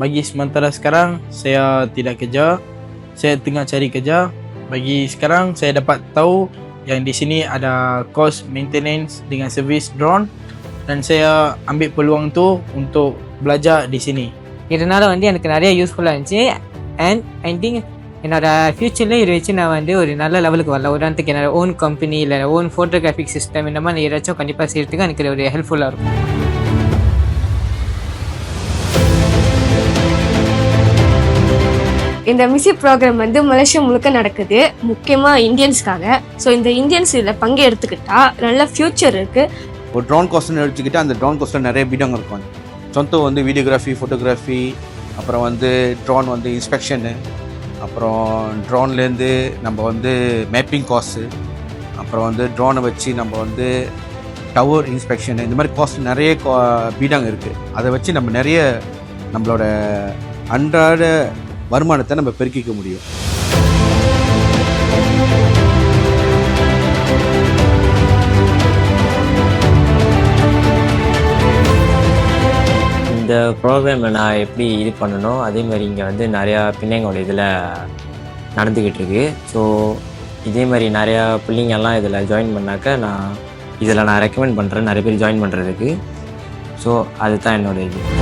bagi sementara sekarang saya tidak kerja. Saya tengah cari kerja. Bagi sekarang saya dapat tahu yang di sini ada kos maintenance dengan servis drone dan saya ambil peluang tu untuk belajar di sini. இதனால எனக்கு நிறைய யூஸ்ஃபுல்லாக இருந்துச்சு. And I think என்னோட ஃப்யூச்சரில் இதை வச்சு நான் ஒரு நல்ல லெவலுக்கு வரல. உதாரணத்துக்கு என்னோட ஓன் கம்பெனி இல்லை ஓன் ஃபோட்டோகிராஃபிக் சிஸ்டம் இந்த மாதிரி ஏதாச்சும் கண்டிப்பாக செய்கிறதுக்கு எனக்கு ஒரு ஹெல்ப்ஃபுல்லாக இருக்கும். இந்த மிசி ப்ரோக்ராம் மலேசியா முழுக்க நடக்குது, முக்கியமாக இந்தியன்ஸ்க்காக. ஸோ இந்த இந்தியன்ஸ் இதில் பங்கு எடுத்துக்கிட்டா நல்ல ஃப்யூச்சர் இருக்குது. ஒரு ட்ரோன் கோர்ஸ்னு எடுத்துக்கிட்டால் அந்த ட்ரோன் கோர்ஸில் நிறைய பீடங்க இருக்கும். சொந்தம் வீடியோகிராஃபி, ஃபோட்டோகிராஃபி, அப்புறம் ட்ரோன் இன்ஸ்பெக்ஷனு, அப்புறம் ட்ரோன்லேருந்து நம்ம மேப்பிங் கோர்ஸு, அப்புறம் ட்ரோனை வச்சு நம்ம டவர் இன்ஸ்பெக்ஷனு, இந்த மாதிரி கோர்ஸ் நிறைய பீடாங்க இருக்குது. அதை வச்சு நம்ம நிறைய நம்மளோட அன்றாட வருமானத்தை நம்ம பெருக்கிக்க முடியும். இந்த ப்ரோக்ராமில் நான் எப்படி இது பண்ணணும், அதே மாதிரி இங்கே நிறையா பிள்ளைங்களோட இதில் நடந்துக்கிட்டு இருக்கு. ஸோ இதே மாதிரி நிறையா பிள்ளைங்கள்லாம் இதில் ஜாயின் பண்ணாக்க நான் ரெக்கமெண்ட் பண்ணுறேன் நிறைய பேர் ஜாயின் பண்ணுறதுக்கு. ஸோ அதுதான் என்னோட இது.